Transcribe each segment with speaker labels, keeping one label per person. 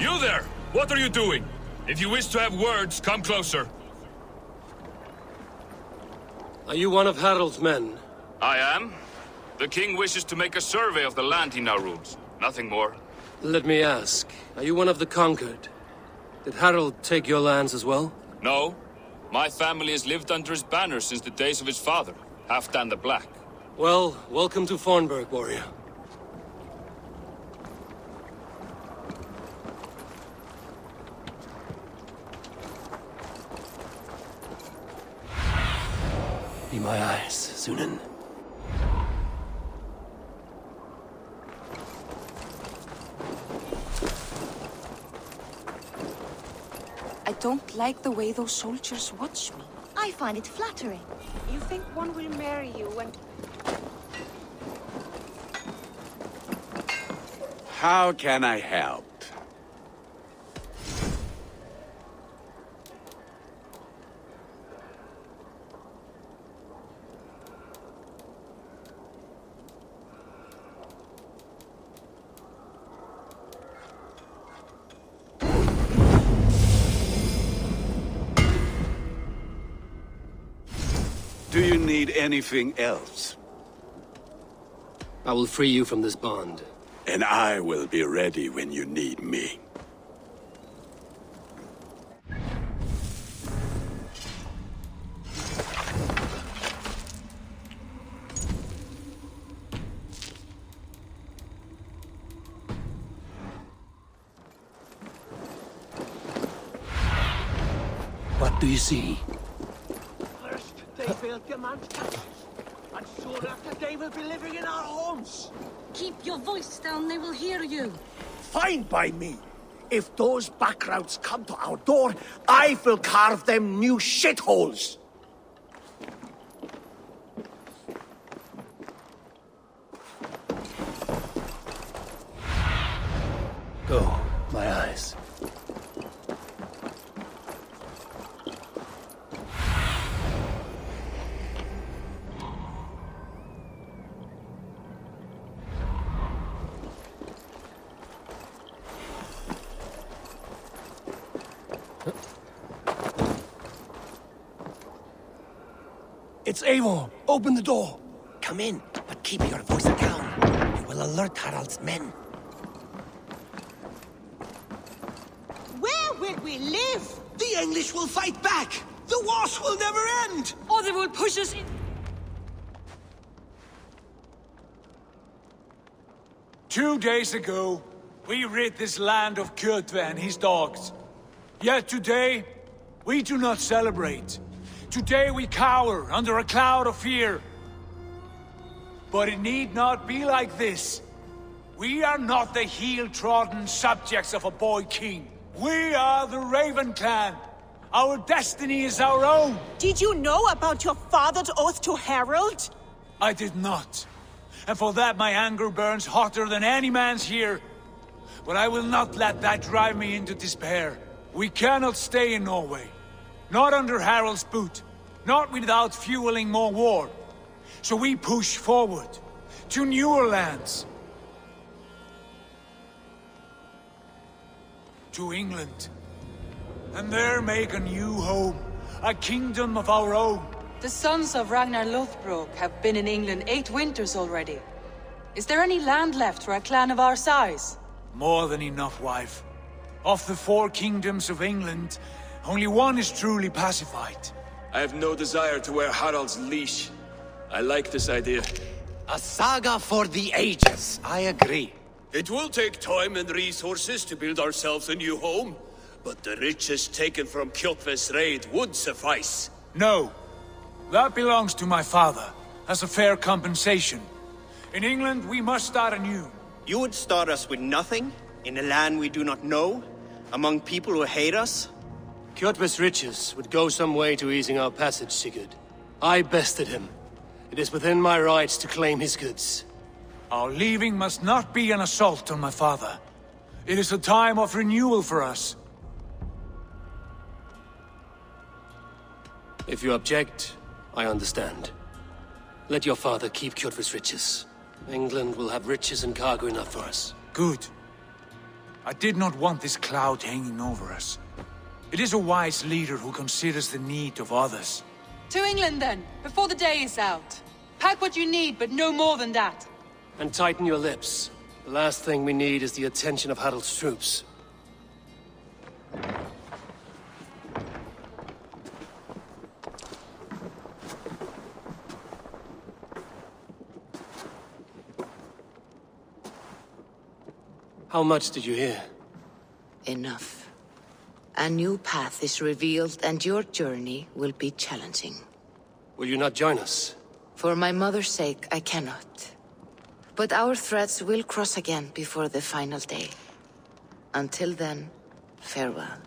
Speaker 1: You there! What are you doing? If you wish to have words, come closer.
Speaker 2: Are you one of Harald's men?
Speaker 1: I am. The king wishes to make a survey of the land he now rules. Nothing more.
Speaker 2: Let me ask, are you one of the conquered? Did Harald take your lands as well?
Speaker 1: No. My family has lived under his banner since the days of his father, Halfdan the Black.
Speaker 2: Well, welcome to Fornburg, warrior. Be my eyes, Sunan.
Speaker 3: I don't like the way those soldiers watch me.
Speaker 4: I find it flattering.
Speaker 3: You think one will marry you and...
Speaker 5: How can I help? Do you need anything else?
Speaker 2: I will free you from this bond.
Speaker 5: And I will be ready when you need me.
Speaker 2: What do you see?
Speaker 6: First, they built the man's castles, and soon after they will be living in our homes.
Speaker 4: Keep your voice down, they will hear you.
Speaker 6: Fine by me. If those backgrounds come to our door, I will carve them new shitholes.
Speaker 2: Go, my eyes.
Speaker 6: It's Eivor. Open the door. Come in, but keep your voice down. You will alert Harald's men.
Speaker 7: Where will we live?
Speaker 6: The English will fight back. The wars will never end.
Speaker 7: Or they will push us in...
Speaker 8: 2 days ago, we rid this land of Ǩyotve and his dogs. Yet today, we do not celebrate. Today we cower under a cloud of fear. But it need not be like this. We are not the heel-trodden subjects of a boy king. We are the Raven clan. Our destiny is our own.
Speaker 7: Did you know about your father's oath to Harald?
Speaker 8: I did not. And for that my anger burns hotter than any man's here. But I will not let that drive me into despair. We cannot stay in Norway. Not under Harald's boot. Not without fueling more war. So we push forward. To newer lands. To England. And there make a new home. A kingdom of our own.
Speaker 9: The sons of Ragnar Lothbrok have been in England 8 winters already. Is there any land left for a clan of our size?
Speaker 8: More than enough, wife. Of the 4 kingdoms of England, only one is truly pacified.
Speaker 1: I have no desire to wear Harald's leash. I like this idea.
Speaker 6: A saga for the ages. I agree.
Speaker 10: It will take time and resources to build ourselves a new home, but the riches taken from Ǩyotve's raid would suffice.
Speaker 8: No. That belongs to my father, as a fair compensation. In England, we must start anew.
Speaker 11: You would start us with nothing? In a land we do not know? Among people who hate us?
Speaker 2: Ǩyotve's riches would go some way to easing our passage, Sigurd. I bested him. It is within my rights to claim his goods.
Speaker 8: Our leaving must not be an assault on my father. It is a time of renewal for us.
Speaker 2: If you object, I understand. Let your father keep Ǩyotve's riches. England will have riches and cargo enough for us.
Speaker 8: Good. I did not want this cloud hanging over us. It is a wise leader who considers the need of others.
Speaker 9: To England, then, before the day is out. Pack what you need, but no more than that.
Speaker 2: And tighten your lips. The last thing we need is the attention of Harold's troops. How much did you hear?
Speaker 12: Enough. A new path is revealed, and your journey will be challenging.
Speaker 2: Will you not join us?
Speaker 12: For my mother's sake, I cannot. But our threads will cross again before the final day. Until then, farewell.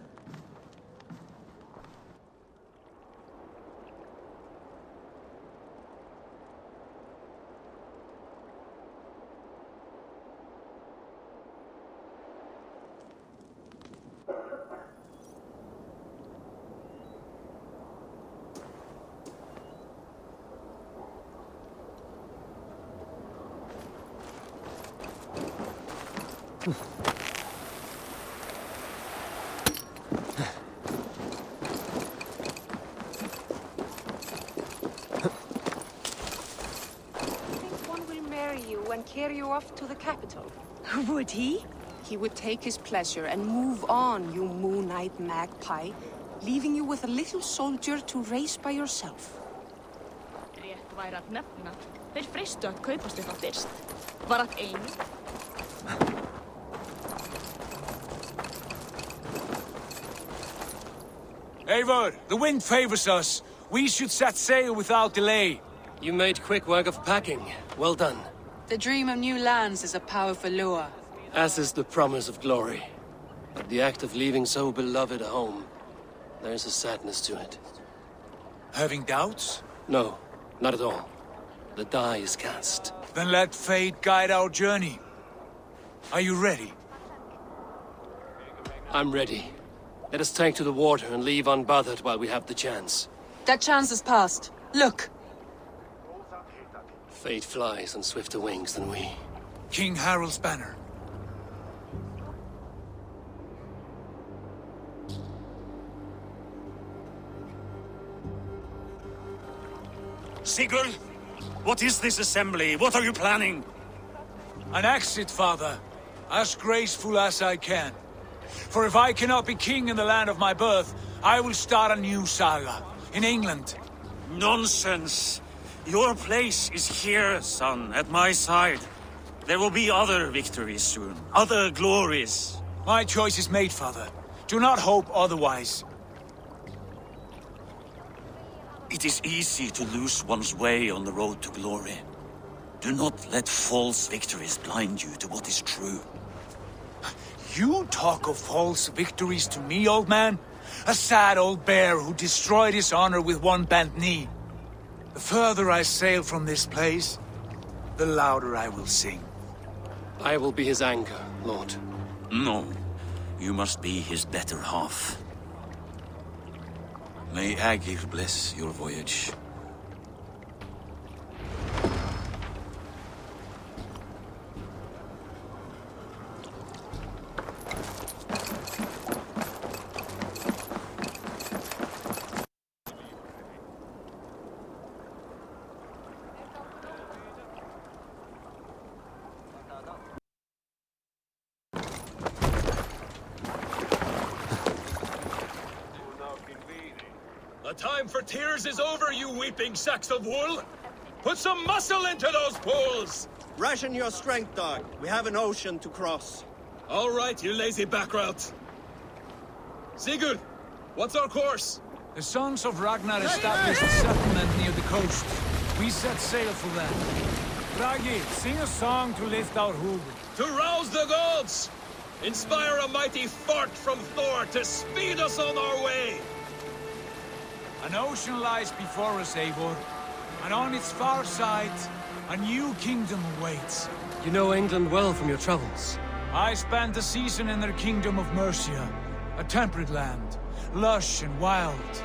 Speaker 3: And carry you off to the capital.
Speaker 7: Would he?
Speaker 3: He would take his pleasure and move on, you moon-eyed magpie, leaving you with a little soldier to raise by yourself.
Speaker 13: Rétt væri að nefna. Þeir fristu að kaupast þetta fyrst. Var að ein.
Speaker 8: Eivor, the wind favors us. We should set sail without delay.
Speaker 2: You made quick work of packing. Well done.
Speaker 9: The dream of new lands is a powerful lure.
Speaker 2: As is the promise of glory. But the act of leaving so beloved a home, there's a sadness to it.
Speaker 8: Having doubts?
Speaker 2: No, not at all. The die is cast.
Speaker 8: Then let fate guide our journey. Are you ready?
Speaker 2: I'm ready. Let us take to the water and leave unbothered while we have the chance.
Speaker 9: That chance is past. Look!
Speaker 2: Fate flies on swifter wings than we.
Speaker 8: King Harold's banner.
Speaker 14: Sigurd, what is this assembly? What are you planning?
Speaker 8: An exit, father. As graceful as I can. For if I cannot be king in the land of my birth, I will start a new saga. In England.
Speaker 14: Nonsense. Your place is here, son, at my side. There will be other victories soon. Other glories.
Speaker 8: My choice is made, father. Do not hope otherwise.
Speaker 14: It is easy to lose one's way on the road to glory. Do not let false victories blind you to what is true.
Speaker 8: You talk of false victories to me, old man? A sad old bear who destroyed his honor with one bent knee. The further I sail from this place, the louder I will sing.
Speaker 2: I will be his anchor, Lord.
Speaker 14: No, you must be his better half. May Agir bless your voyage.
Speaker 10: The time for tears is over, you weeping sacks of wool! Put some muscle into those poles!
Speaker 11: Ration your strength, dog. We have an ocean to cross.
Speaker 10: All right, you lazy backrout. Sigurd, what's our course?
Speaker 8: The sons of Ragnar established a settlement near the coast. We set sail for them. Bragi, sing a song to lift our hood.
Speaker 10: To rouse the gods! Inspire a mighty fart from Thor to speed us on our way!
Speaker 8: An ocean lies before us, Eivor. And on its far side, a new kingdom awaits.
Speaker 2: You know England well from your travels.
Speaker 8: I spent a season in their kingdom of Mercia, a temperate land, lush and wild.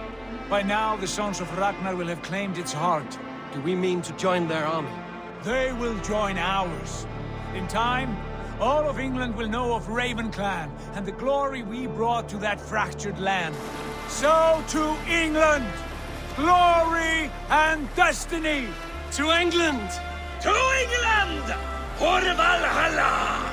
Speaker 8: By now, the sons of Ragnar will have claimed its heart.
Speaker 2: Do we mean to join their army?
Speaker 8: They will join ours. In time, all of England will know of Raven Clan and the glory we brought to that fractured land. So to England, glory and destiny!
Speaker 2: To England!
Speaker 10: To England! For Valhalla!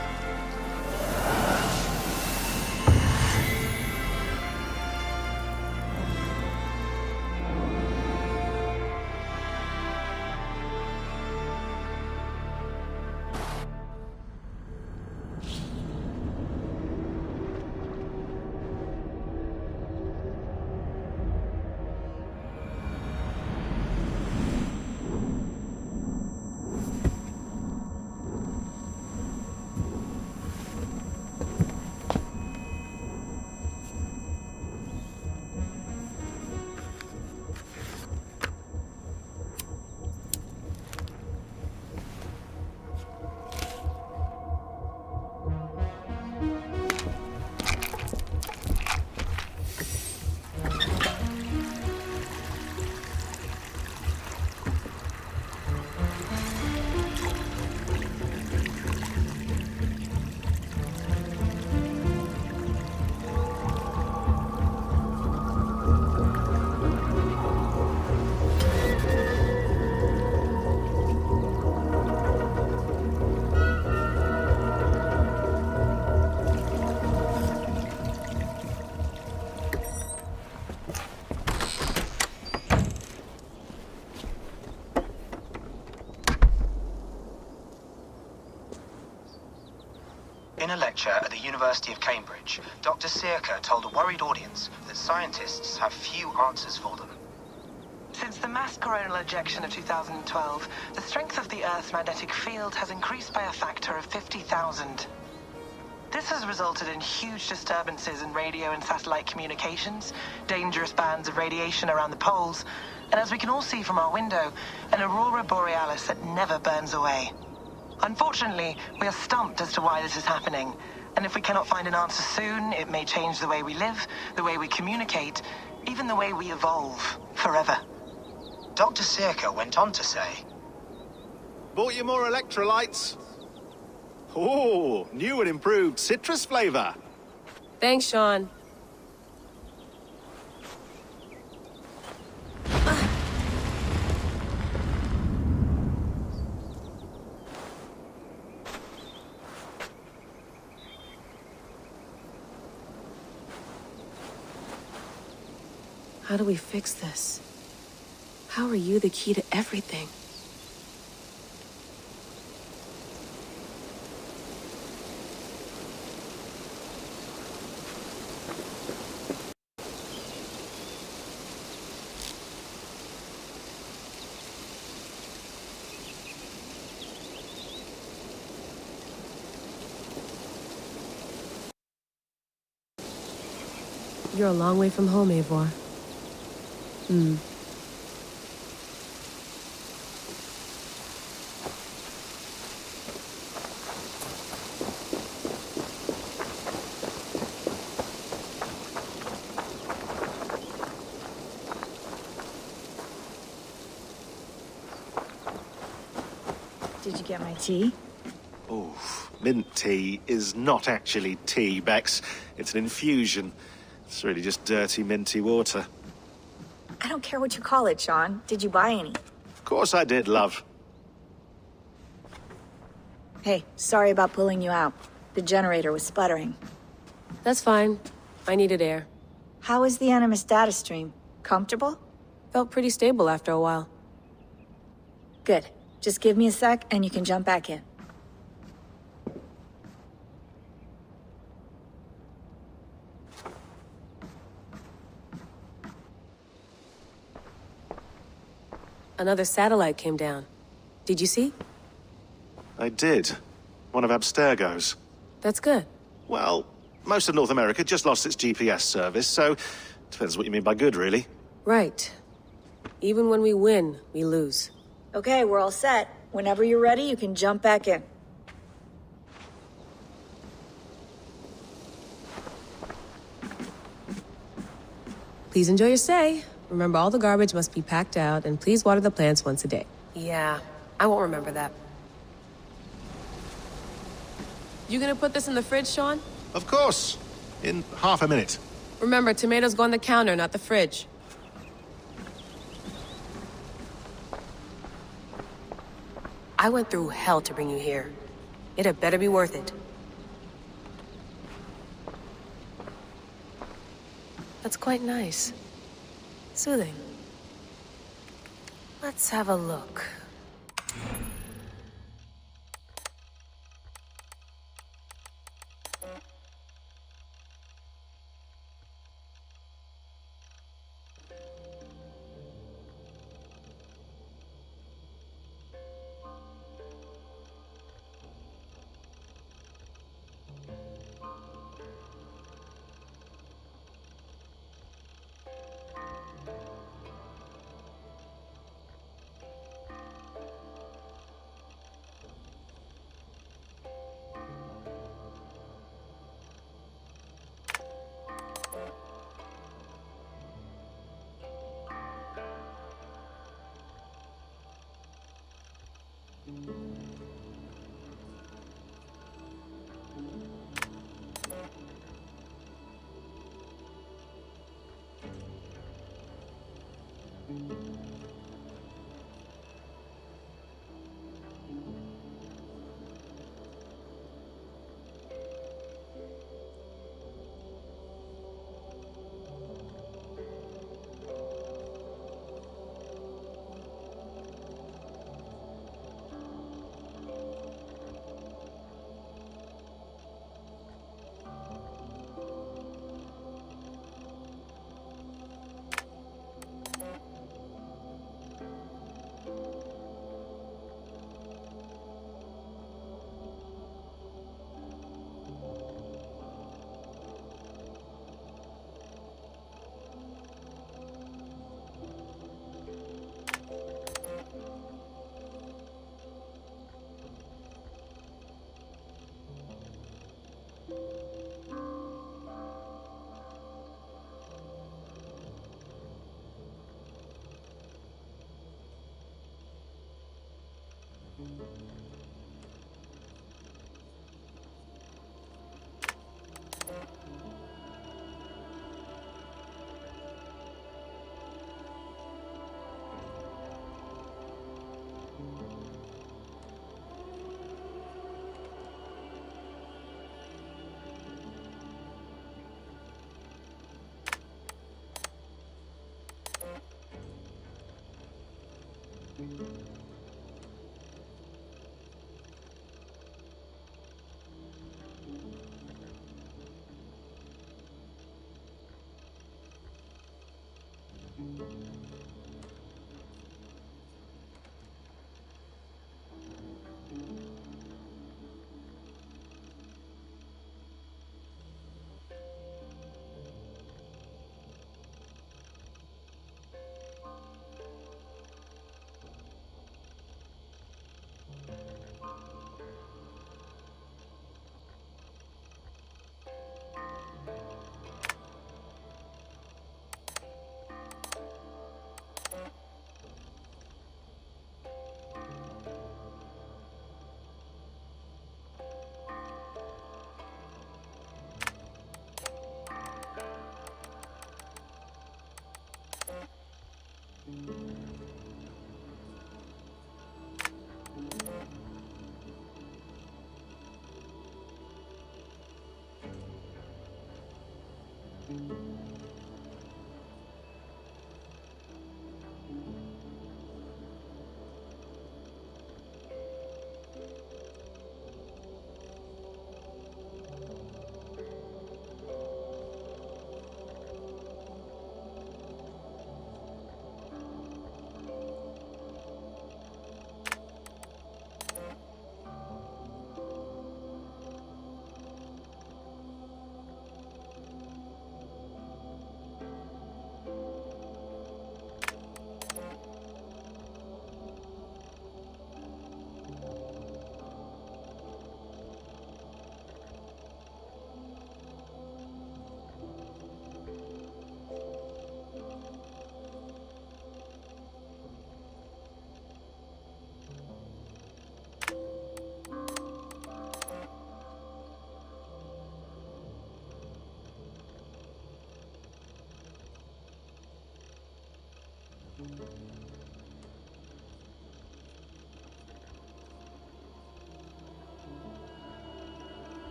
Speaker 15: In a lecture at the University of Cambridge, Dr. Circa told a worried audience that scientists have few answers for them.
Speaker 16: Since the mass coronal ejection of 2012, the strength of the Earth's magnetic field has increased by a factor of 50,000. This has resulted in huge disturbances in radio and satellite communications, dangerous bands of radiation around the poles, and as we can all see from our window, an aurora borealis that never burns away. Unfortunately, we are stumped as to why this is happening, and if we cannot find an answer soon, it may change the way we live, the way we communicate, even the way we evolve, forever.
Speaker 15: Dr. Circa went on to say,
Speaker 17: Bought you more electrolytes? Oh, new and improved citrus flavor.
Speaker 3: Thanks, Sean. How do we fix this? How are you the key to everything? You're a long way from home, Eivor.
Speaker 18: Did you get my tea?
Speaker 17: Oh, mint tea is not actually tea, Bex. It's an infusion. It's really just dirty, minty water.
Speaker 18: I don't care what you call it, Sean. Did you buy any?
Speaker 17: Of course I did, love.
Speaker 18: Hey, sorry about pulling you out. The generator was sputtering.
Speaker 3: That's fine. I needed air.
Speaker 18: How was the Animus data stream? Comfortable?
Speaker 3: Felt pretty stable after a while.
Speaker 18: Good. Just give me a sec and you can jump back in.
Speaker 3: Another satellite came down. Did you see?
Speaker 17: I did. One of Abstergo's.
Speaker 3: That's good.
Speaker 17: Well, most of North America just lost its GPS service, so depends what you mean by good, really.
Speaker 3: Right. Even when we win, we lose.
Speaker 18: Okay, we're all set. Whenever you're ready, you can jump back in.
Speaker 3: Please enjoy your stay. Remember, all the garbage must be packed out, and please water the plants once a day. Yeah, I won't remember that.
Speaker 19: You gonna put this in the fridge, Sean?
Speaker 17: Of course. In half a minute.
Speaker 19: Remember, tomatoes go on the counter, not the fridge. I went through hell to bring you here. It had better be worth it. That's quite nice. Soothing. Let's have a look.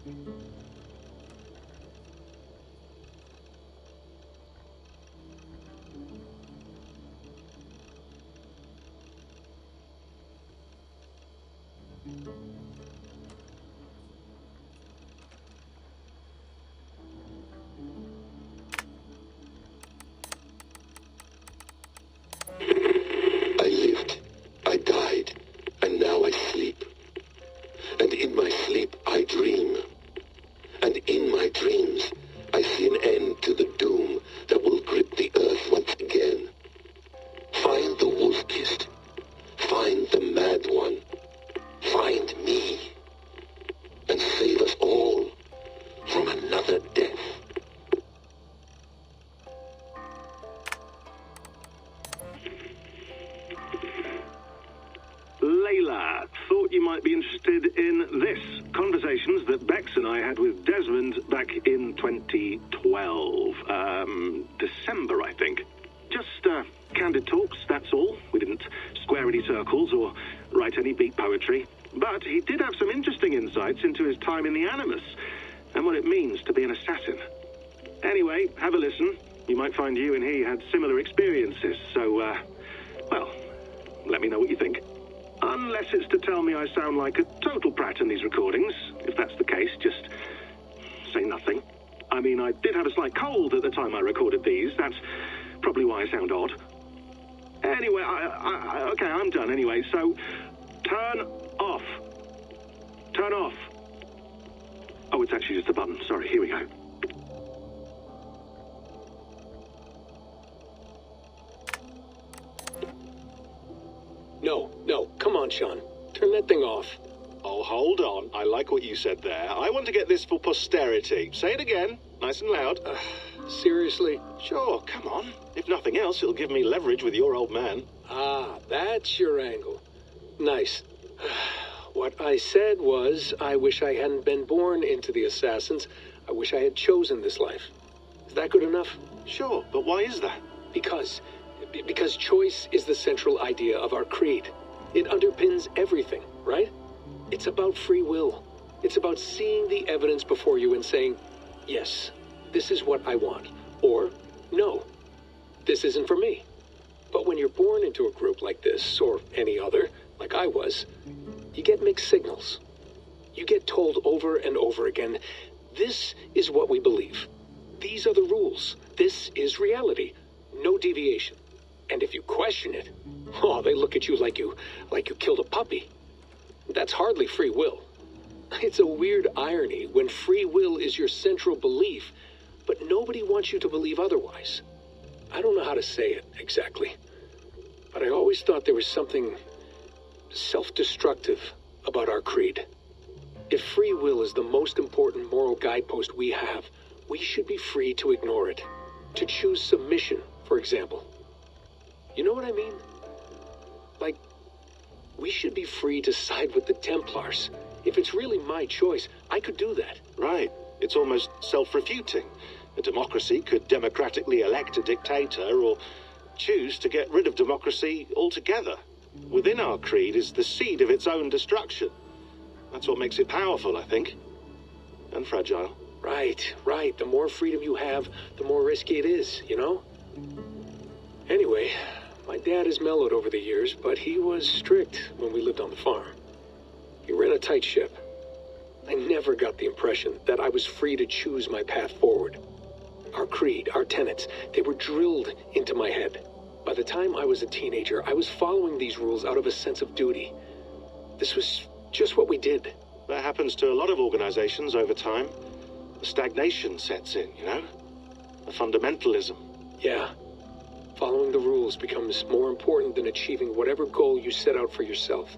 Speaker 20: I lived, I died, and now I sleep. And in my sleep I dream. And in my dreams I see an end to the doom that will grip the earth once again. Find the wolf-kissed. Find the mad one. Find me. And save us all from another death.
Speaker 17: Layla, thought you might be interested in this. Conversations that Bex and I had with Desmond back in 2012. December, I think. Just candid talks, that's all. We didn't square any circles or write any beat poetry. But he did have some interesting insights into his time in the Animus and what it means to be an assassin. Anyway, have a listen. You might find you and he had similar experiences, so, well, let me know what you think. Unless it's to tell me I sound like a total prat in these recordings. If that's the case, just say nothing. I mean, I did have a slight cold at the time I recorded these. That's probably why I sound odd. Anyway, okay, I'm done anyway, so turn off. Turn off. Oh, it's actually just a button. Sorry, here we go.
Speaker 21: No, come on, Sean. Turn that thing off.
Speaker 17: Oh, hold on. I like what you said there. I want to get this for posterity. Say it again, nice and loud.
Speaker 21: Seriously?
Speaker 17: Sure, come on. If nothing else, it'll give me leverage with your old man.
Speaker 21: Ah, that's your angle. Nice. What I said was, I wish I hadn't been born into the Assassins. I wish I had chosen this life. Is that good enough?
Speaker 17: Sure, but why is that?
Speaker 21: Because choice is the central idea of our creed. It underpins everything, right? It's about free will. It's about seeing the evidence before you and saying, yes, this is what I want. Or, no, this isn't for me. But when you're born into a group like this, or any other, like I was, you get mixed signals. You get told over and over again, this is what we believe. These are the rules. This is reality. No deviation. And if you question it, oh, they look at you like you killed a puppy. That's hardly free will. It's a weird irony when free will is your central belief, but nobody wants you to believe otherwise. I don't know how to say it exactly, but I always thought there was something self-destructive about our creed. If free will is the most important moral guidepost we have, we should be free to ignore it. To choose submission, for example. You know what I mean? Like, we should be free to side with the Templars. If it's really my choice, I could do that.
Speaker 17: Right. It's almost self-refuting. A democracy could democratically elect a dictator or choose to get rid of democracy altogether. Within our creed is the seed of its own destruction. That's what makes it powerful, I think. And fragile.
Speaker 21: Right. The more freedom you have, the more risky it is, you know? Anyway, my dad has mellowed over the years, but he was strict when we lived on the farm. He ran a tight ship. I never got the impression that I was free to choose my path forward. Our creed, our tenets, they were drilled into my head. By the time I was a teenager, I was following these rules out of a sense of duty. This was just what we did.
Speaker 17: That happens to a lot of organizations over time. A stagnation sets in, you know? A fundamentalism.
Speaker 21: Yeah. Following the rules becomes more important than achieving whatever goal you set out for yourself.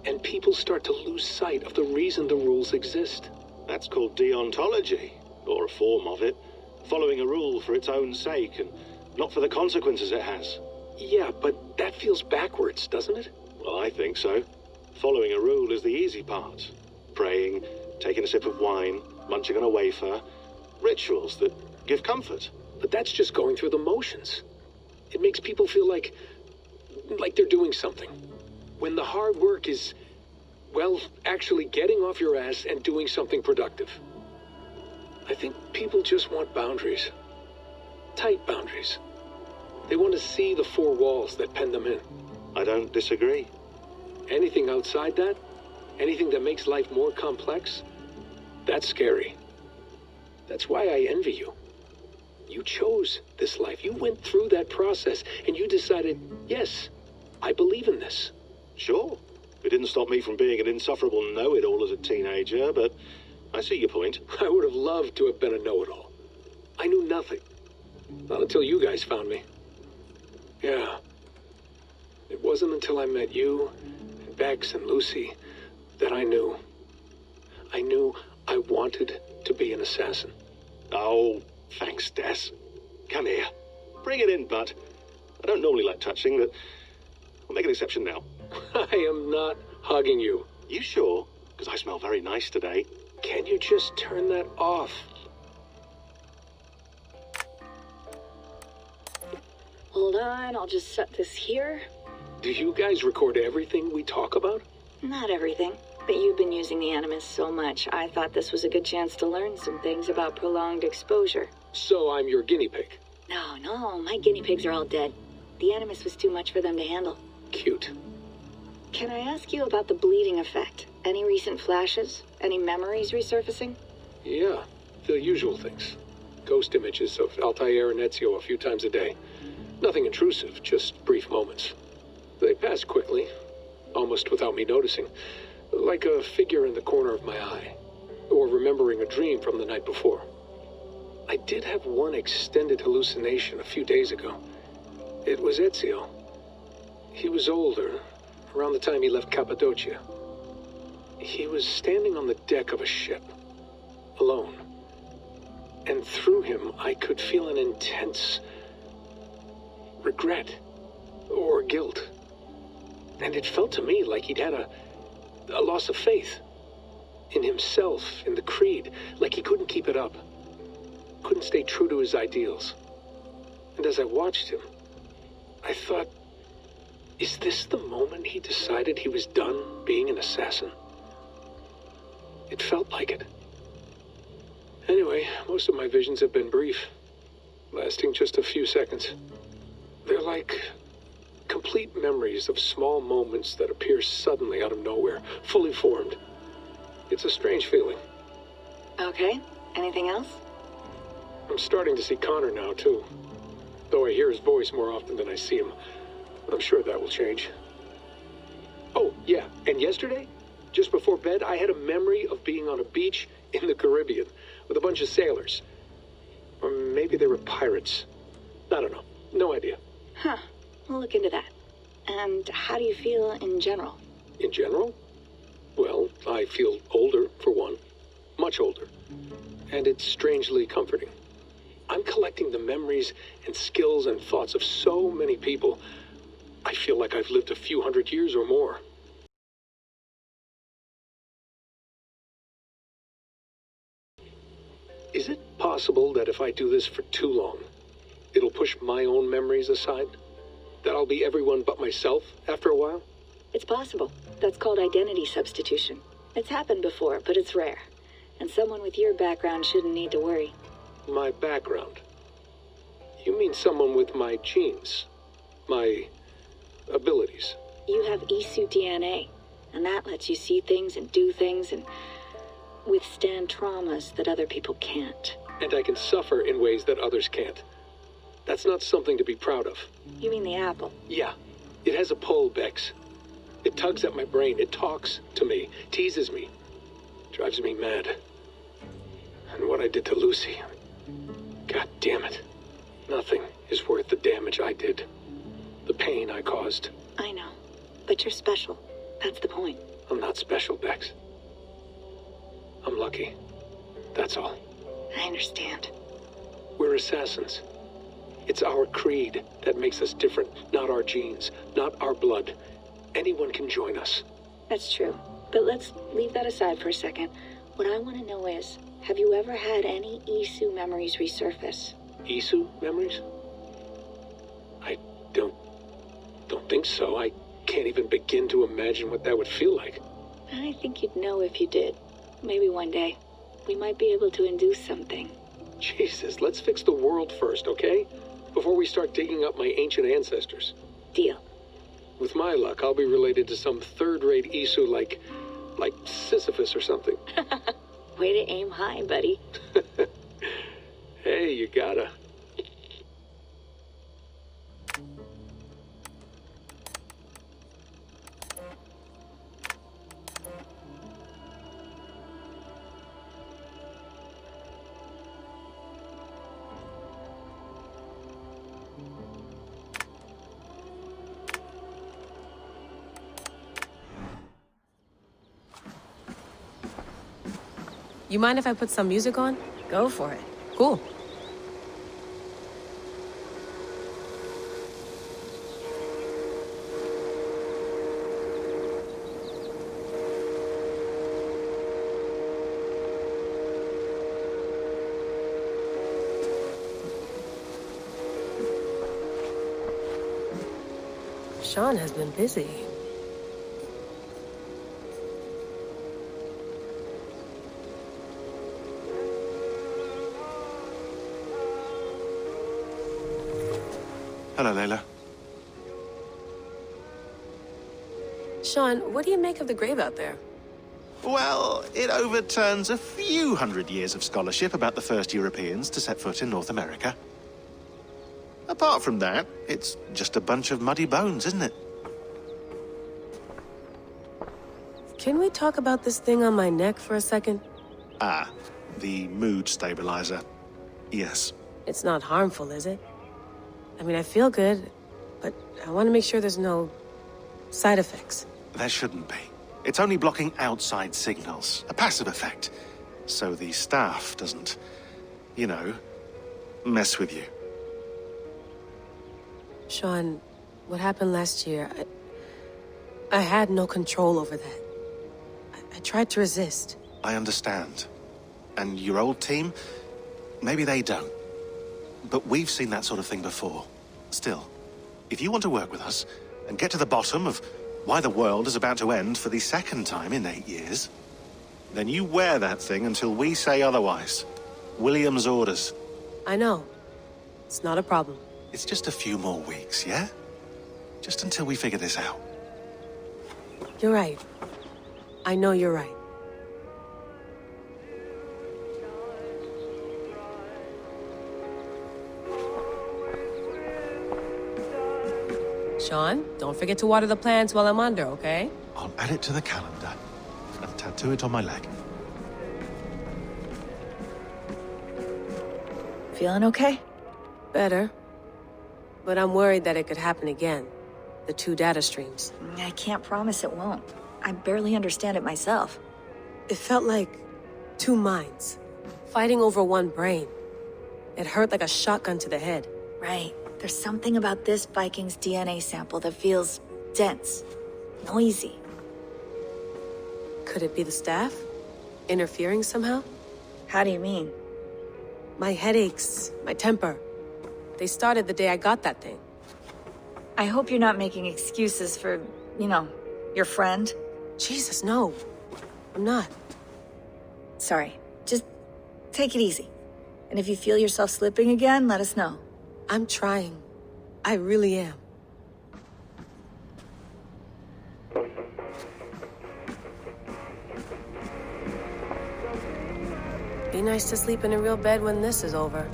Speaker 21: And people start to lose sight of the reason the rules exist.
Speaker 17: That's called deontology, or a form of it. Following a rule for its own sake and not for the consequences it has.
Speaker 21: Yeah, but that feels backwards, doesn't it?
Speaker 17: Well, I think so. Following a rule is the easy part. Praying, taking a sip of wine, munching on a wafer. Rituals that give comfort.
Speaker 21: But that's just going through the motions. It makes people feel like they're doing something. When the hard work is Well, actually getting off your ass and doing something productive. I think people just want boundaries. Tight boundaries. They want to see the four walls that pen them in.
Speaker 17: I don't disagree.
Speaker 21: Anything outside that, anything that makes life more complex, that's scary. That's why I envy you. You chose this life. You went through that process and you decided, yes, I believe in this.
Speaker 17: Sure. It didn't stop me from being an insufferable know-it-all as a teenager, but I see your point.
Speaker 21: I would have loved to have been a know-it-all. I knew nothing. Not until you guys found me. Yeah. It wasn't until I met you, and Bex and Lucy, that I knew. I knew I wanted to be an assassin.
Speaker 17: Oh, thanks, Des. Come here. Bring it in, bud. I don't normally like touching, but I'll make an exception now.
Speaker 21: I am not hugging you.
Speaker 17: You sure? Because I smell very nice today.
Speaker 21: Can you just turn that off?
Speaker 18: Hold on, I'll just set this here.
Speaker 21: Do you guys record everything we talk about?
Speaker 18: Not everything, but you've been using the Animus so much, I thought this was a good chance to learn some things about prolonged exposure.
Speaker 21: So I'm your guinea pig?
Speaker 18: No, my guinea pigs are all dead. The Animus was too much for them to handle.
Speaker 21: Cute.
Speaker 18: Can I ask you about the bleeding effect? Any recent flashes? Any memories resurfacing?
Speaker 21: Yeah, the usual things. Ghost images of Altair and Ezio a few times a day. Nothing intrusive, just brief moments. They pass quickly, almost without me noticing. Like a figure in the corner of my eye. Or remembering a dream from the night before. I did have one extended hallucination a few days ago. It was Ezio. He was older, around the time he left Cappadocia. He was standing on the deck of a ship, alone. And through him, I could feel an intense regret or guilt. And it felt to me like he'd had a loss of faith in himself, in the creed, like he couldn't keep it up, couldn't stay true to his ideals. And as I watched him, I thought, is this the moment he decided he was done being an assassin? It felt like it. Anyway, most of my visions have been brief, lasting just a few seconds. They're like complete memories of small moments that appear suddenly out of nowhere, fully formed. It's a strange feeling.
Speaker 18: Okay, anything else?
Speaker 21: I'm starting to see Connor now, too. Though I hear his voice more often than I see him. I'm sure that will change. Oh, yeah, and yesterday, just before bed, I had a memory of being on a beach in the Caribbean with a bunch of sailors. Or maybe they were pirates. I don't know. No idea.
Speaker 18: Huh. We'll look into that. And how do you feel in general?
Speaker 21: In general? Well, I feel older, for one. Much older. And it's strangely comforting. I'm collecting the memories and skills and thoughts of so many people. I feel like I've lived a few hundred years or more. Is it possible that if I do this for too long, it'll push my own memories aside? That I'll be everyone but myself after a while?
Speaker 18: It's possible. That's called identity substitution. It's happened before, but it's rare. And someone with your background shouldn't need to worry.
Speaker 21: My background? You mean someone with my genes? My abilities?
Speaker 18: You have Isu DNA, and that lets you see things and do things and withstand traumas that other people can't.
Speaker 21: And I can suffer in ways that others can't. That's not something to be proud of.
Speaker 18: You mean the apple?
Speaker 21: Yeah. It has a pull, Bex. It tugs at my brain. It talks to me. Teases me. Drives me mad. And what I did to Lucy... God damn it. Nothing is worth the damage I did. The pain I caused.
Speaker 18: I know. But you're special. That's the point.
Speaker 21: I'm not special, Bex. I'm lucky. That's all.
Speaker 18: I understand.
Speaker 21: We're assassins. It's our creed that makes us different, not our genes, not our blood. Anyone can join us.
Speaker 18: That's true. But let's leave that aside for a second. What I want to know is, have you ever had any Isu memories resurface?
Speaker 21: Isu memories? I don't think so. I can't even begin to imagine what that would feel like.
Speaker 18: I think you'd know if you did. Maybe one day. We might be able to induce something.
Speaker 21: Jesus, let's fix the world first, okay? Before we start digging up my ancient ancestors.
Speaker 18: Deal.
Speaker 21: With my luck, I'll be related to some third-rate Isu like Sisyphus or something.
Speaker 18: Way to aim high, buddy.
Speaker 21: Hey, you gotta.
Speaker 19: You mind if I put some music on? Go for it. Cool. Sean has been busy.
Speaker 5: Hello, Layla.
Speaker 19: Sean, what do you make of the grave out there?
Speaker 5: Well, it overturns a few hundred years of scholarship about the first Europeans to set foot in North America. Apart from that, it's just a bunch of muddy bones, isn't it?
Speaker 19: Can we talk about this thing on my neck for a second?
Speaker 5: Ah, the mood stabilizer. Yes.
Speaker 19: It's not harmful, is it? I mean, I feel good, but I want to make sure there's no side effects.
Speaker 5: There shouldn't be. It's only blocking outside signals, a passive effect. So the staff doesn't, you know, mess with you.
Speaker 19: Sean, what happened last year, I had no control over that. I tried to resist.
Speaker 5: I understand. And your old team, maybe they don't. But we've seen that sort of thing before. Still, if you want to work with us and get to the bottom of why the world is about to end for the second time in 8 years, then you wear that thing until we say otherwise. William's orders.
Speaker 19: I know. It's not a problem.
Speaker 5: It's just a few more weeks, yeah? Just until we figure this out.
Speaker 19: You're right. I know you're right. Sean, don't forget to water the plants while I'm under, okay?
Speaker 5: I'll add it to the calendar and tattoo it on my leg.
Speaker 22: Feeling okay?
Speaker 19: Better. But I'm worried that it could happen again. The 2 data streams.
Speaker 22: I can't promise it won't. I barely understand it myself.
Speaker 19: It felt like 2 minds, fighting over 1 brain. It hurt like a shotgun to the head.
Speaker 22: Right. There's something about this Viking's DNA sample that feels dense, noisy.
Speaker 19: Could it be the staff? Interfering somehow?
Speaker 22: How do you mean?
Speaker 19: My headaches, my temper. They started the day I got that thing.
Speaker 22: I hope you're not making excuses for, you know, your friend.
Speaker 19: Jesus, no. I'm not.
Speaker 22: Sorry. Just take it easy. And if you feel yourself slipping again, let us know.
Speaker 19: I'm trying. I really am. Be nice to sleep in a real bed when this is over.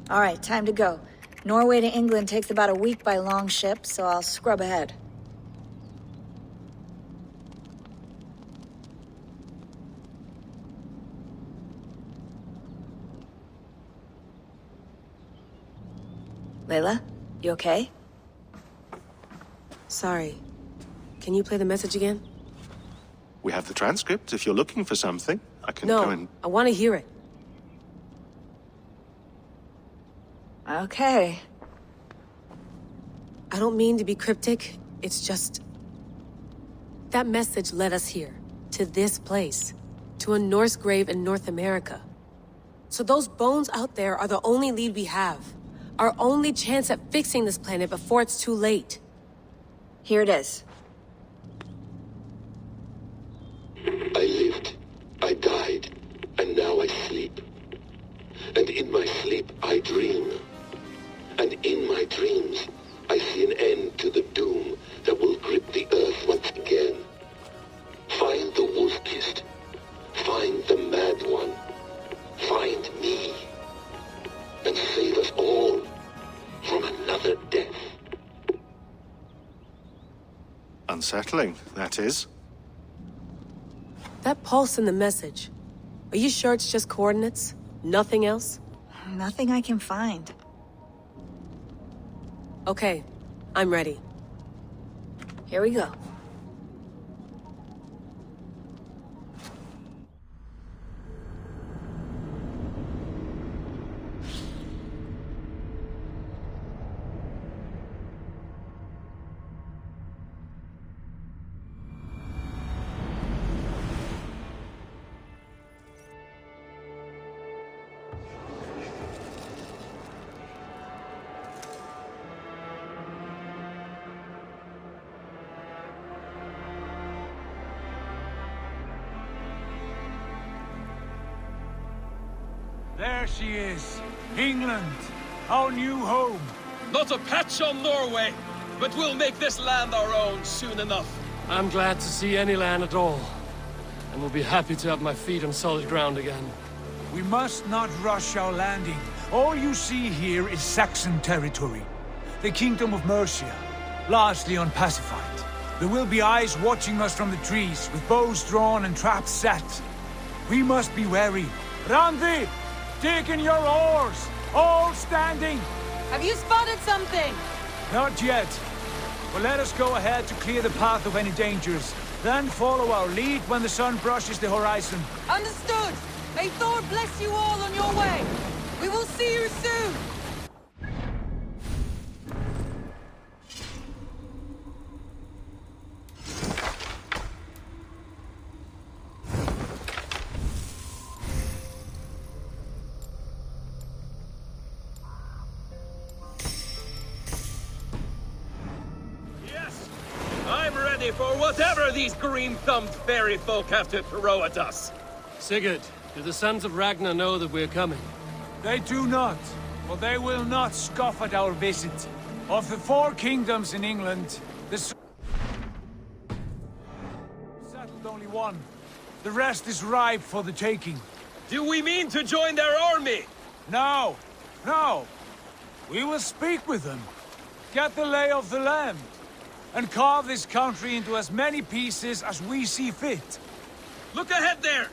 Speaker 22: All right, time to go. Norway to England takes about a week by long ship, so I'll scrub ahead. Layla, you okay?
Speaker 19: Sorry. Can you play the message again?
Speaker 5: We have the transcript. If you're looking for something, I can go and...
Speaker 19: No, I want to hear it.
Speaker 22: Okay.
Speaker 19: I don't mean to be cryptic. It's just... That message led us here. To this place. To a Norse grave in North America. So those bones out there are the only lead we have. Our only chance at fixing this planet before it's too late.
Speaker 22: Here it is.
Speaker 20: I lived, I died, and now I sleep. And in my sleep I dream. And in my dreams I see an end to the doom that will grip the earth once again. Find the wolf-kissed. Find the mad one. Find me. And save us all from another death.
Speaker 5: Unsettling, that is.
Speaker 19: That pulse in the message. Are you sure it's just coordinates? Nothing else?
Speaker 22: Nothing I can find.
Speaker 19: Okay, I'm ready.
Speaker 22: Here we go.
Speaker 8: There she is. England, our new home.
Speaker 10: Not a patch on Norway, but we'll make this land our own soon enough.
Speaker 2: I'm glad to see any land at all, and will be happy to have my feet on solid ground again.
Speaker 8: We must not rush our landing. All you see here is Saxon territory. The Kingdom of Mercia, largely unpacified. There will be eyes watching us from the trees, with bows drawn and traps set. We must be wary. Randi! Dig in your oars! All standing!
Speaker 9: Have you spotted something?
Speaker 8: Not yet. But let us go ahead to clear the path of any dangers. Then follow our lead when the sun brushes the horizon.
Speaker 9: Understood! May Thor bless you all on your way! We will see you soon!
Speaker 10: For whatever these green-thumbed fairy folk have to throw at us.
Speaker 2: Sigurd, do the sons of Ragnar know that we're coming?
Speaker 8: They do not, but they will not scoff at our visit. Of the 4 kingdoms in England, the settled only one. The rest is ripe for the taking.
Speaker 10: Do we mean to join their army?
Speaker 8: No, no. We will speak with them, get the lay of the land, and carve this country into as many pieces as we see fit.
Speaker 10: Look ahead there!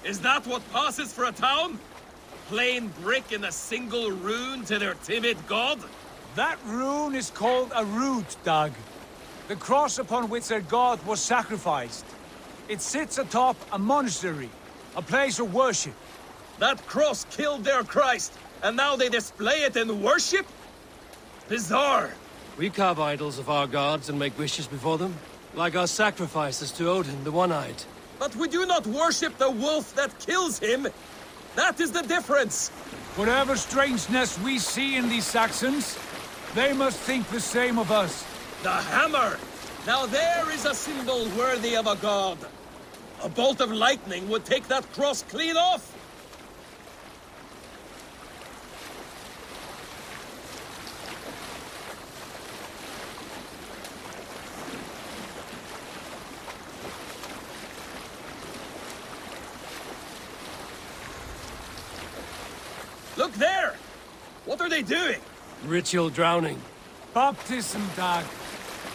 Speaker 10: Is that what passes for a town? Plain brick in a single rune to their timid god?
Speaker 8: That rune is called a root, Dag. The cross upon which their god was sacrificed. It sits atop a monastery, a place of worship.
Speaker 10: That cross killed their Christ, and now they display it in worship? Bizarre.
Speaker 2: We carve idols of our gods and make wishes before them, like our sacrifices to Odin, the One-Eyed.
Speaker 10: But we do not worship the wolf that kills him. That is the difference.
Speaker 8: Whatever strangeness we see in these Saxons, they must think the same of us.
Speaker 10: The hammer! Now there is a symbol worthy of a god. A bolt of lightning would take that cross clean off. Look there! What are they doing?
Speaker 2: Ritual drowning.
Speaker 8: Baptism, Dag.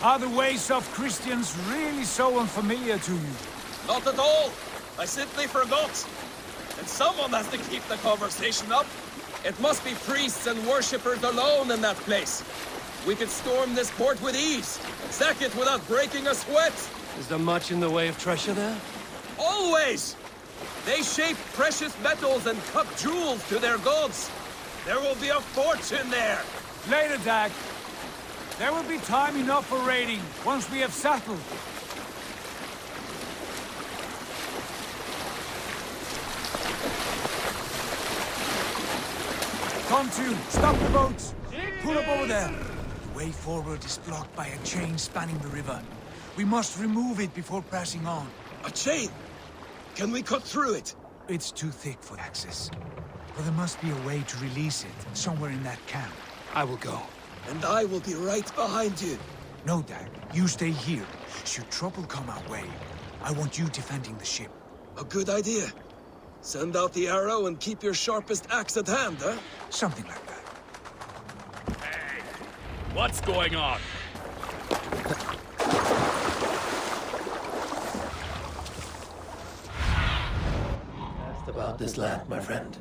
Speaker 8: Are the ways of Christians really so unfamiliar to you?
Speaker 10: Not at all. I simply forgot. And someone has to keep the conversation up. It must be priests and worshippers alone in that place. We could storm this port with ease, sack it without breaking a sweat.
Speaker 2: Is there much in the way of treasure there?
Speaker 10: Always! They shape precious metals and cut jewels to their gods. There will be a fortune there.
Speaker 8: Later, Dag. There will be time enough for raiding once we have settled. Pontoon, stop the boats! Pull up over there. The way forward is blocked by a chain spanning the river. We must remove it before passing on.
Speaker 10: A chain? Can we cut through it?
Speaker 8: It's too thick for access. But there must be a way to release it, somewhere in that camp. I will go.
Speaker 10: And I will be right behind you.
Speaker 8: No, Dad. You stay here. Should trouble come our way, I want you defending the ship.
Speaker 10: A good idea. Send out the arrow and keep your sharpest axe at hand, huh?
Speaker 8: Something like that.
Speaker 1: Hey, what's going on?
Speaker 2: Asked about this land, my friend.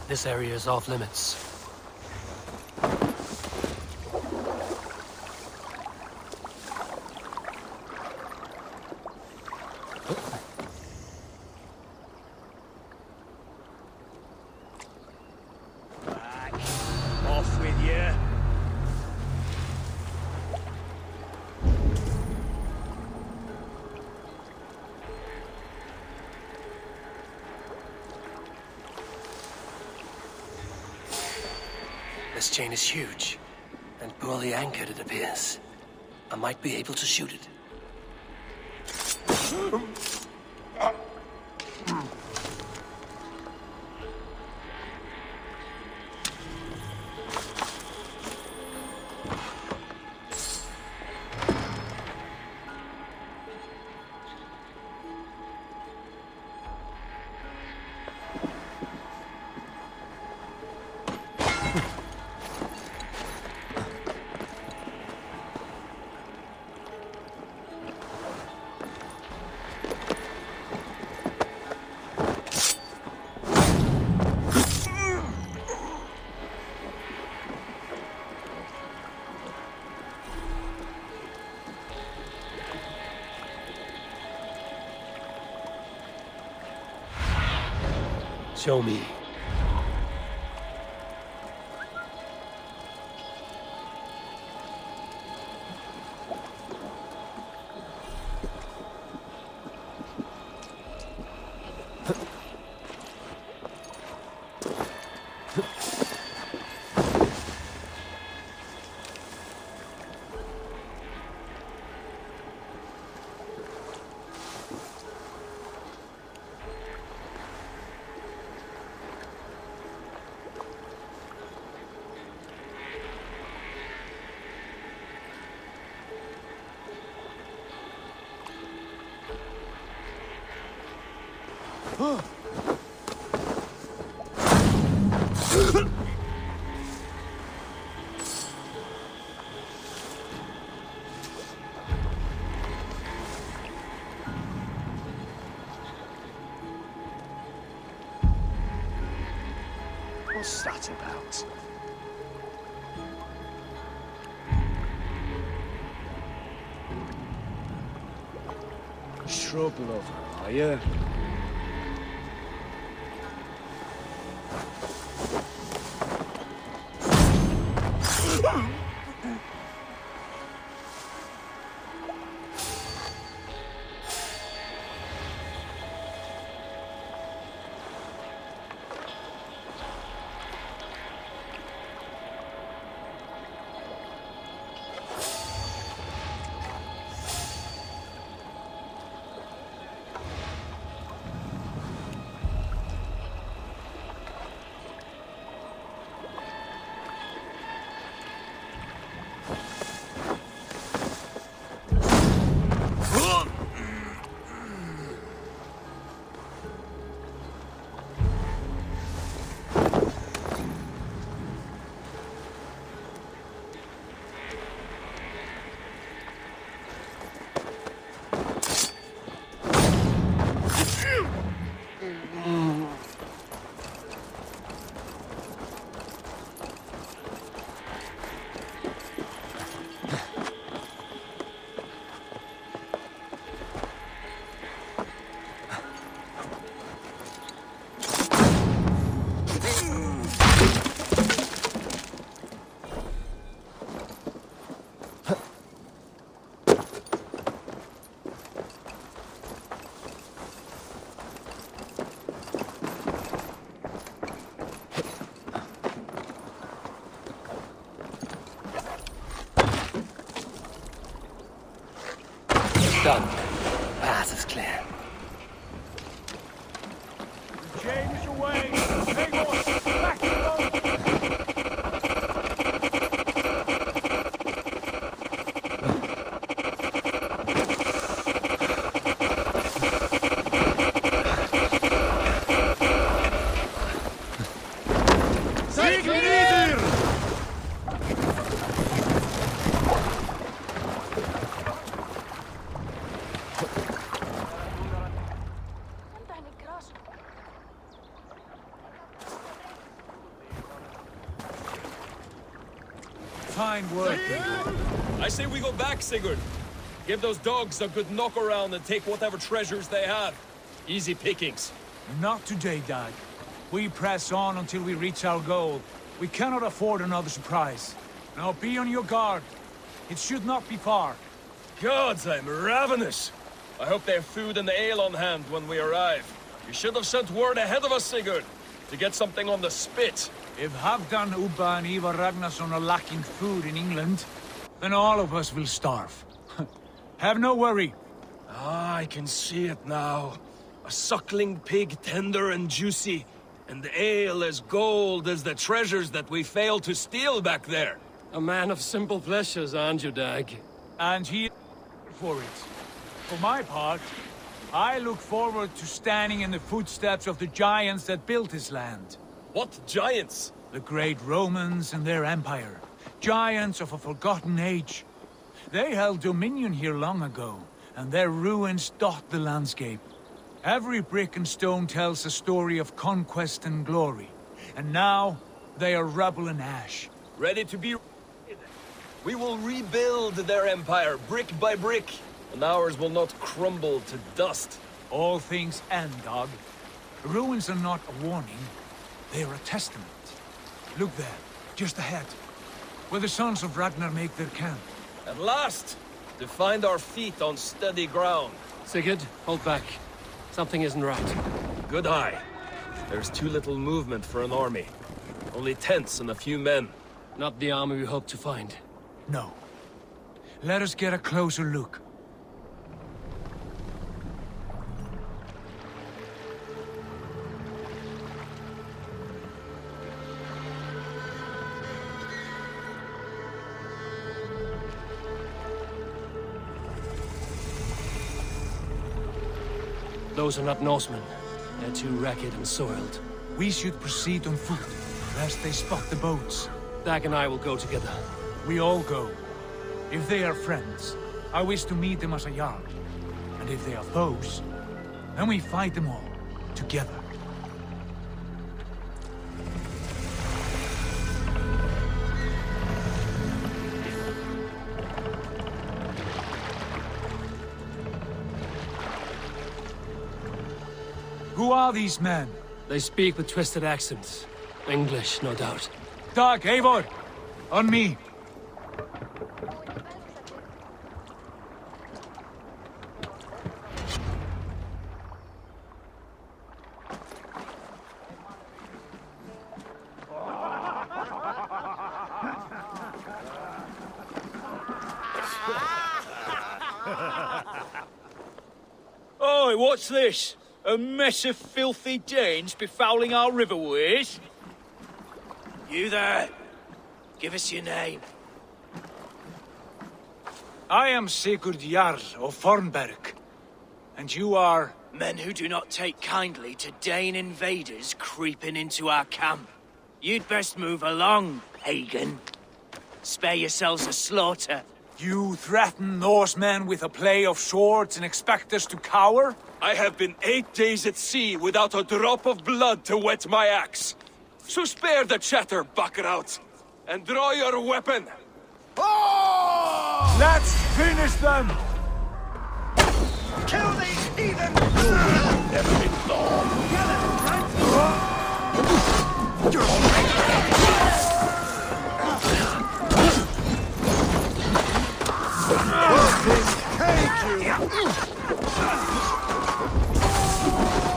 Speaker 2: This area is off limits.
Speaker 1: Off with you.
Speaker 2: This chain is huge, and poorly anchored, it appears. I might be able to shoot it. Show me.
Speaker 6: What's that about? Shrub lover, are you?
Speaker 2: Done. Path is clear.
Speaker 8: James away! Vegos, back to fine work.
Speaker 10: I say we go back, Sigurd. Give those dogs a good knock around and take whatever treasures they have. Easy pickings.
Speaker 8: Not today, Dad. We press on until we reach our goal. We cannot afford another surprise. Now be on your guard. It should not be far.
Speaker 10: Gods, I'm ravenous. I hope they have food and ale on hand when we arrive. You should have sent word ahead of us, Sigurd, to get something on the spit.
Speaker 8: If Halfdan, Ubba and Ivar Ragnarsson are lacking food in England, then all of us will starve. Have no worry.
Speaker 10: Ah, I can see it now. A suckling pig, tender and juicy, and ale as gold as the treasures that we failed to steal back there.
Speaker 2: A man of simple pleasures, aren't you, Dag?
Speaker 8: And he for it. For my part, I look forward to standing in the footsteps of the giants that built this land.
Speaker 10: What giants?
Speaker 8: The great Romans and their empire. Giants of a forgotten age. They held dominion here long ago, and their ruins dot the landscape. Every brick and stone tells a story of conquest and glory. And now, they are rubble and ash.
Speaker 10: Ready to be... We will rebuild their empire, brick by brick, and ours will not crumble to dust.
Speaker 8: All things end, dog. Ruins are not a warning. They are a testament. Look there, just ahead, where the sons of Ragnar make their camp.
Speaker 10: At last, to find our feet on steady ground.
Speaker 2: Sigurd, hold back. Something isn't right.
Speaker 10: Good eye. There's too little movement for an army. Only tents and a few men.
Speaker 2: Not the army we hope to find.
Speaker 8: No. Let us get a closer look.
Speaker 2: Those are not Norsemen. They're too ragged and soiled.
Speaker 8: We should proceed on foot, lest they spot the boats.
Speaker 2: Dag and I will go together.
Speaker 8: We all go. If they are friends, I wish to meet them as a Jarl. And if they are foes, then we fight them all, together. Who are these men?
Speaker 2: They speak with twisted accents. English, no doubt.
Speaker 8: Dag, Eivor! On me!
Speaker 4: Oi, what's this? A mess of filthy Danes befouling our riverways?
Speaker 6: You there. Give us your name.
Speaker 8: I am Sigurd Jarl of Fornberg. And you are...
Speaker 6: Men who do not take kindly to Dane invaders creeping into our camp. You'd best move along, pagan. Spare yourselves a slaughter.
Speaker 8: You threaten Norsemen with a play of swords and expect us to cower?
Speaker 10: I have been 8 days at sea without a drop of blood to wet my axe. So spare the chatter, buckerouts, and draw your weapon.
Speaker 8: Oh! Let's finish them!
Speaker 6: Kill these heathen!
Speaker 10: Never been long.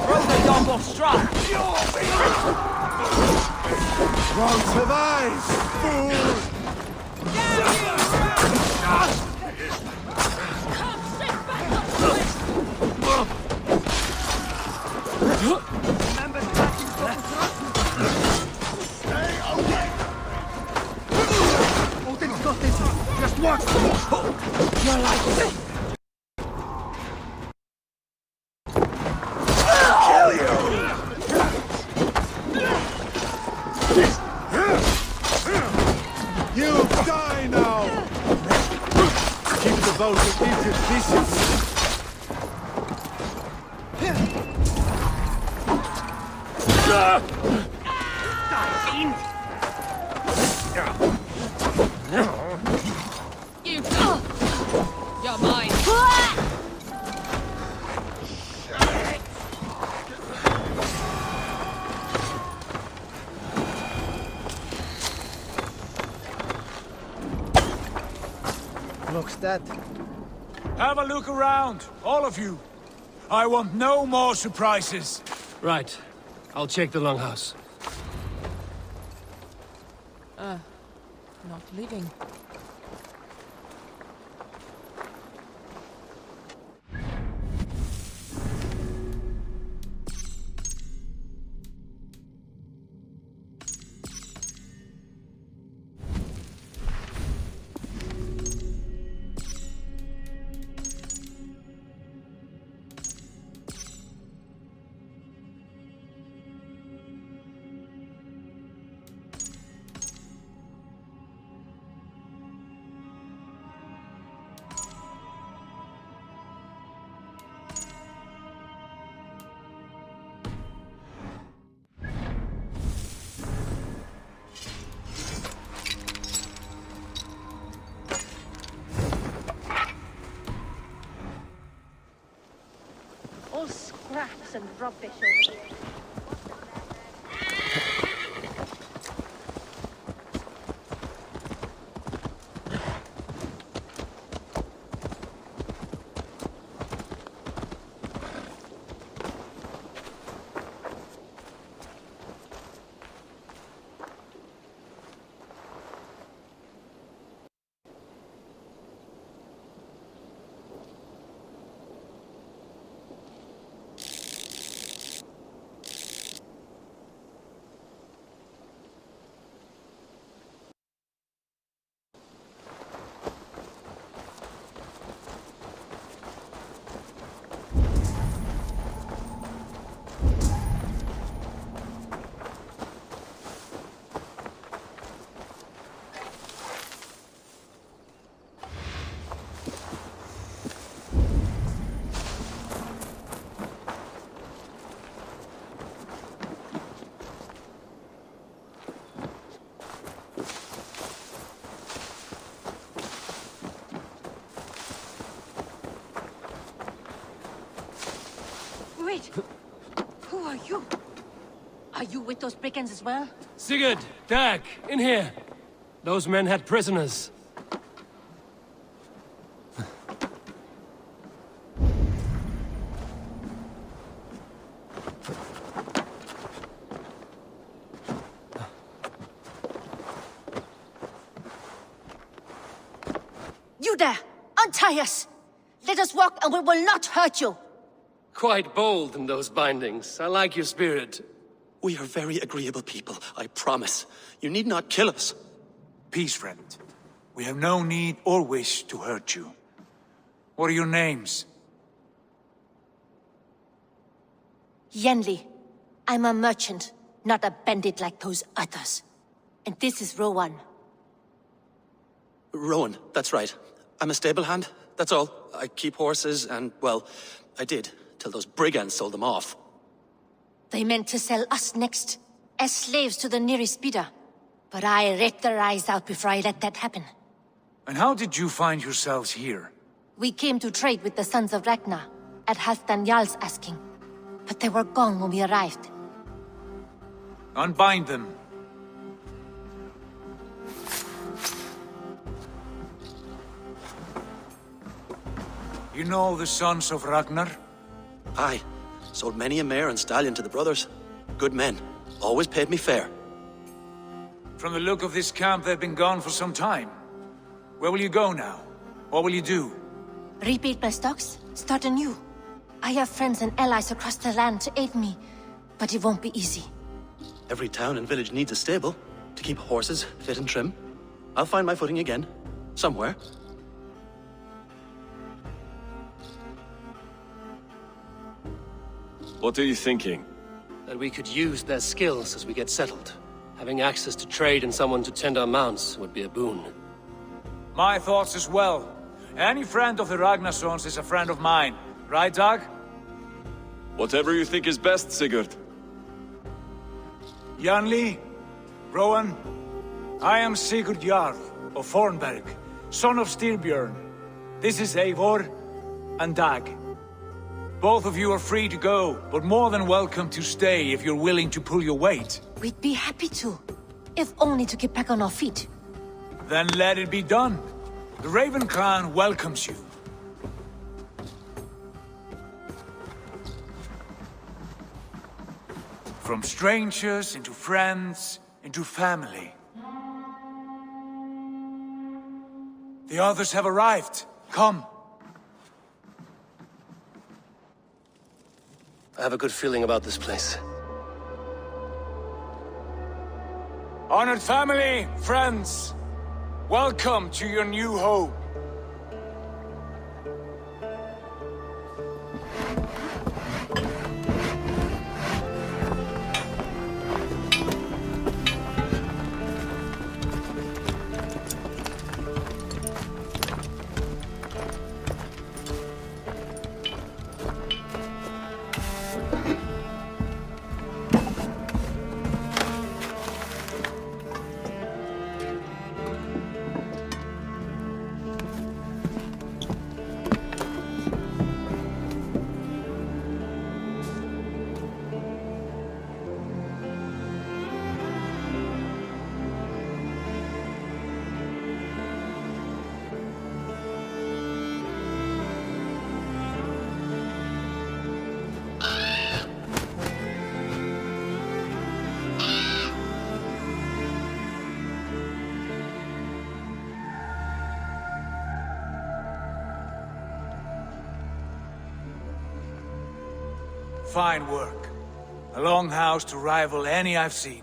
Speaker 4: Throw the dog off strap!
Speaker 6: Won't survive, fool!
Speaker 2: about to eat it decently.
Speaker 13: You You're mine.
Speaker 2: Looks that.
Speaker 8: Have a look around, all of you. I want no more surprises.
Speaker 2: Right. I'll check the longhouse.
Speaker 13: Not leaving.
Speaker 7: All scraps and rubbish over here. Wait! Who are you? Are you with those brigands as well?
Speaker 2: Sigurd, Dag, in here. Those men had prisoners.
Speaker 7: You there! Untie us! Let us walk and we will not hurt you!
Speaker 2: Quite bold in those bindings. I like your spirit.
Speaker 12: We are very agreeable people, I promise. You need not kill us.
Speaker 8: Peace, friend. We have no need or wish to hurt you. What are your names?
Speaker 7: Yenli. I'm a merchant, not a bandit like those others. And this is Rowan.
Speaker 12: Rowan, that's right. I'm a stable hand, that's all. I keep horses and, well, I did, till those brigands sold them off.
Speaker 7: They meant to sell us next, as slaves to the nearest bidder. But I ripped their eyes out before I let that happen.
Speaker 8: And how did you find yourselves here?
Speaker 7: We came to trade with the sons of Ragnar, at Halfdan Jarl's asking. But they were gone when we arrived.
Speaker 8: Unbind them. You know the sons of Ragnar?
Speaker 12: Aye. Sold many a mare and stallion to the brothers. Good men. Always paid me fair.
Speaker 8: From the look of this camp, they've been gone for some time. Where will you go now? What will you do?
Speaker 7: Rebuild my stocks, start anew. I have friends and allies across the land to aid me, but it won't be easy.
Speaker 12: Every town and village needs a stable to keep horses fit and trim. I'll find my footing again. Somewhere.
Speaker 23: What are you thinking?
Speaker 2: That we could use their skills as we get settled. Having access to trade and someone to tend our mounts would be a boon.
Speaker 8: My thoughts as well. Any friend of the Ragnarsons is a friend of mine. Right, Dag?
Speaker 11: Whatever you think is best, Sigurd.
Speaker 8: Janli, Rowan, I am Sigurd Jarl of Fornberg, son of Styrbjörn. This is Eivor and Dag. Both of you are free to go, but more than welcome to stay if you're willing to pull your weight.
Speaker 7: We'd be happy to, if only to get back on our feet.
Speaker 8: Then let it be done. The Raven Clan welcomes you. From strangers into friends, into family. The others have arrived. Come.
Speaker 2: I have a good feeling about this place.
Speaker 8: Honored family, friends, welcome to your new home. Fine work. A longhouse to rival any I've seen.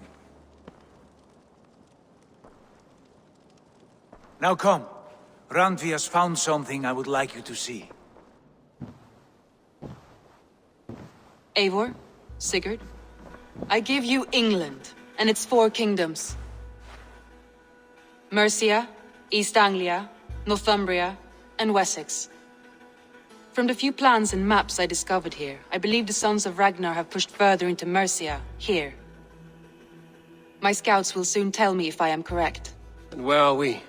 Speaker 8: Now come. Randvi has found something I would like you to see.
Speaker 9: Eivor, Sigurd, I give you England and its 4 kingdoms. Mercia, East Anglia, Northumbria, and Wessex. From the few plans and maps I discovered here, I believe the Sons of Ragnar have pushed further into Mercia, here. My scouts will soon tell me if I am correct.
Speaker 2: And where are we?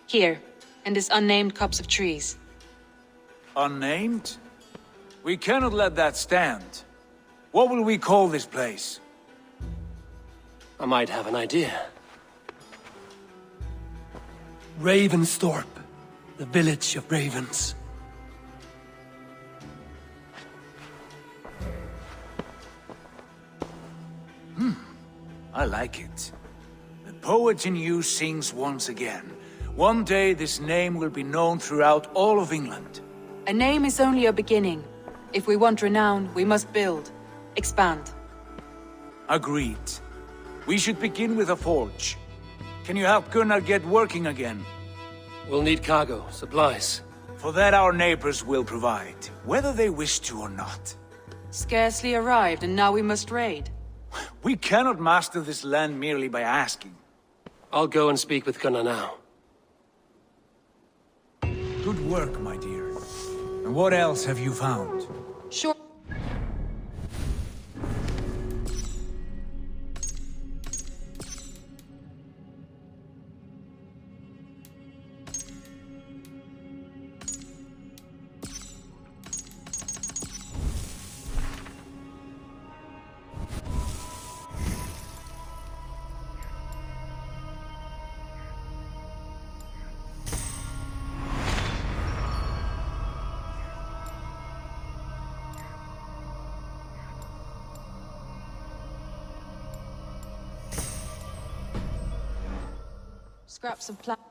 Speaker 9: Here, in this unnamed copse of trees.
Speaker 8: Unnamed? We cannot let that stand. What will we call this place?
Speaker 2: I might have an idea. Ravensthorpe, the village of ravens.
Speaker 8: I like it. The poet in you sings once again. One day this name will be known throughout all of England.
Speaker 9: A name is only a beginning. If we want renown, we must build, expand.
Speaker 8: Agreed. We should begin with a forge. Can you help Gunnar get working again?
Speaker 2: We'll need cargo, supplies.
Speaker 8: For that our neighbors will provide, whether they wish to or not.
Speaker 9: Scarcely arrived, and now we must raid.
Speaker 8: We cannot master this land merely by asking.
Speaker 2: I'll go and speak with Gunnar now.
Speaker 8: Good work, my dear. And what else have you found?
Speaker 9: Sure. Scraps of plant.